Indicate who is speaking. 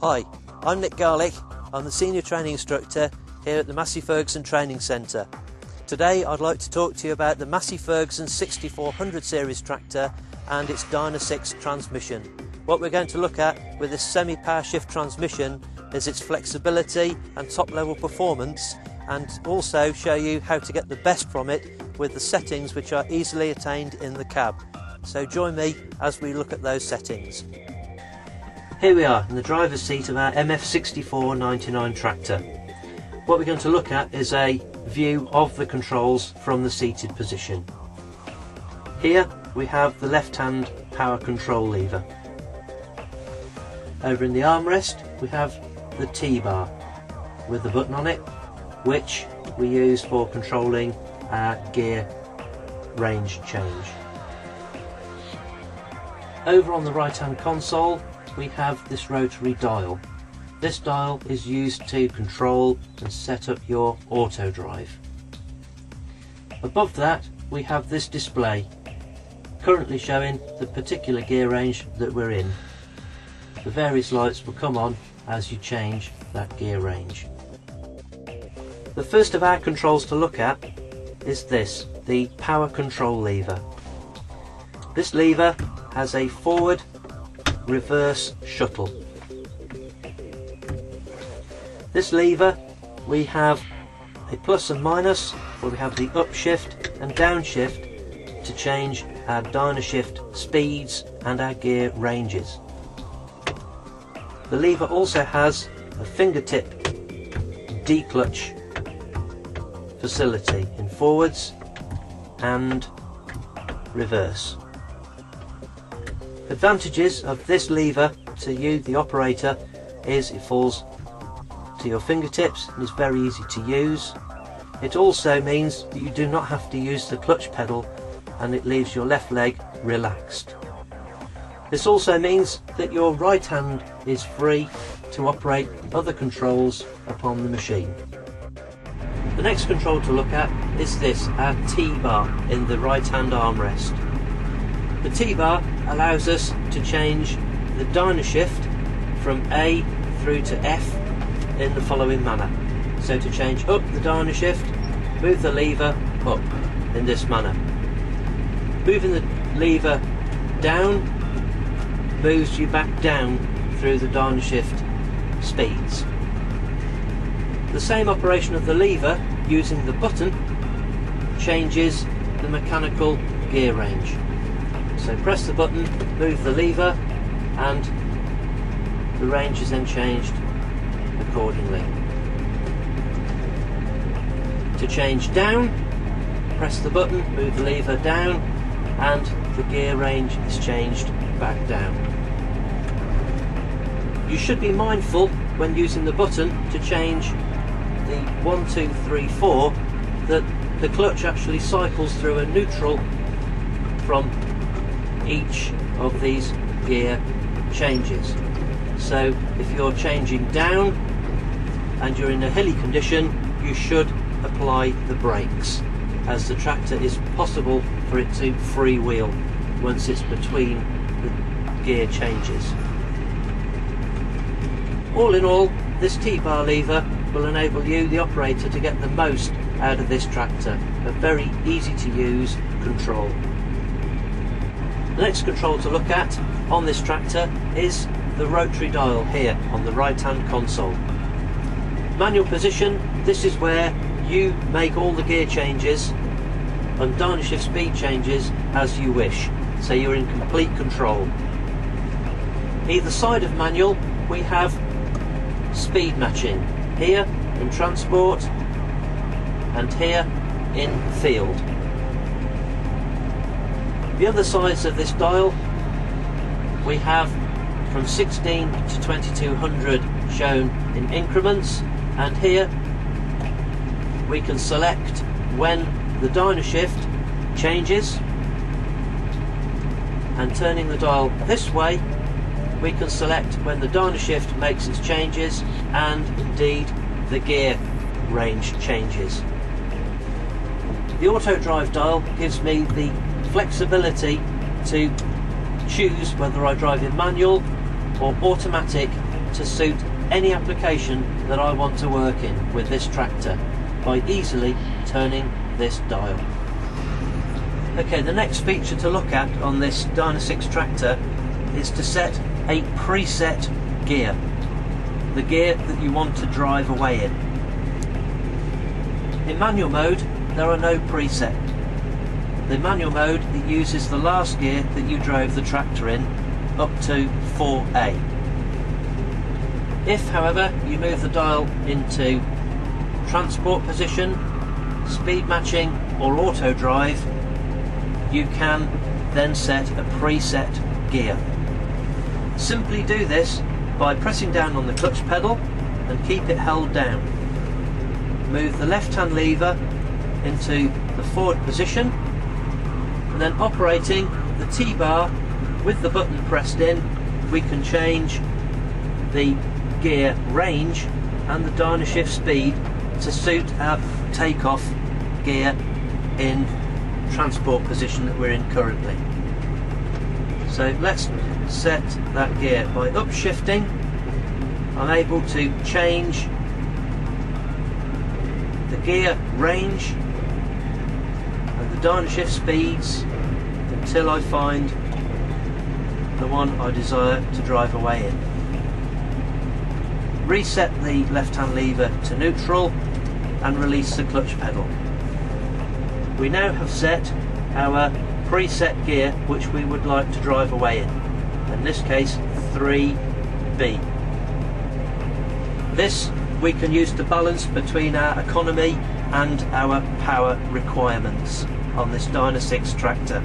Speaker 1: Hi, I'm Nick Garlick. I'm the Senior Training Instructor here at the Massey Ferguson Training Centre. Today I'd like to talk to you about the Massey Ferguson 6400 series tractor and its Dyna 6 transmission. What we're going to look at with this semi-power shift transmission is its flexibility and top level performance, and also show you how to get the best from it with the settings which are easily attained in the cab. So join me as we look at those settings. Here we are in the driver's seat of our MF6499 tractor. What we're going to look at is a view of the controls from the seated position. Here we have the left hand power control lever. Over in the armrest we have the T-bar with the button on it, which we use for controlling our gear range change. Over on the right hand console we have this rotary dial. This dial is used to control and set up your auto drive. Above that we have this display currently showing the particular gear range that we're in. The various lights will come on as you change that gear range. The first of our controls to look at is this, the power control lever. This lever has a forward reverse shuttle. This lever we have a plus and minus, where we have the upshift and downshift to change our Dyna shift speeds and our gear ranges. The lever also has a fingertip declutch facility in forwards and reverse. Advantages of this lever to you, the operator, is it falls to your fingertips and is very easy to use. It also means that you do not have to use the clutch pedal and it leaves your left leg relaxed. This also means that your right hand is free to operate other controls upon the machine. The next control to look at is this, our T-bar in the right hand armrest. The T-bar allows us to change the Dyna shift from A through to F in the following manner. So to change up the Dyna shift, move the lever up in this manner. Moving the lever down moves you back down through the Dyna shift speeds. The same operation of the lever using the button changes the mechanical gear range. So press the button, move the lever, and the range is then changed accordingly. To change down, press the button, move the lever down, and the gear range is changed back down. You should be mindful when using the button to change the 1, 2, 3, 4 that the clutch actually cycles through a neutral from each of these gear changes. So if you're changing down and you're in a hilly condition, you should apply the brakes, as the tractor is possible for it to freewheel once it's between the gear changes. All in all, this T-bar lever will enable you, the operator, to get the most out of this tractor. A very easy to use control. The next control to look at on this tractor is the rotary dial here on the right hand console. Manual position, this is where you make all the gear changes and Dyna shift speed changes as you wish, so you're in complete control. Either side of manual we have speed matching, here in transport and here in field. The other sides of this dial we have from 16 to 2200 shown in increments, and here we can select when the Dyna shift changes, and turning the dial this way we can select when the Dyna shift makes its changes and indeed the gear range changes. The auto drive dial gives me the flexibility to choose whether I drive in manual or automatic to suit any application that I want to work in with this tractor by easily turning this dial. Okay, the next feature to look at on this Dyna6 tractor is to set a preset gear, the gear that you want to drive away in. In manual mode there are no preset. The manual mode, it uses the last gear that you drove the tractor in up to 4A. If however you move the dial into transport position, speed matching or auto drive, you can then set a preset gear. Simply do this by pressing down on the clutch pedal and keep it held down. Move the left hand lever into the forward position and then operating the T-bar with the button pressed in, we can change the gear range and the dyno shift speed to suit our takeoff gear in transport position that we're in currently. So let's set that gear by upshifting. I'm able to change the gear range and the dyno shift speeds until I find the one I desire to drive away in. Reset the left hand lever to neutral and release the clutch pedal. We now have set our preset gear which we would like to drive away in this case 3B. This we can use to balance between our economy and our power requirements on this Dyna6 tractor.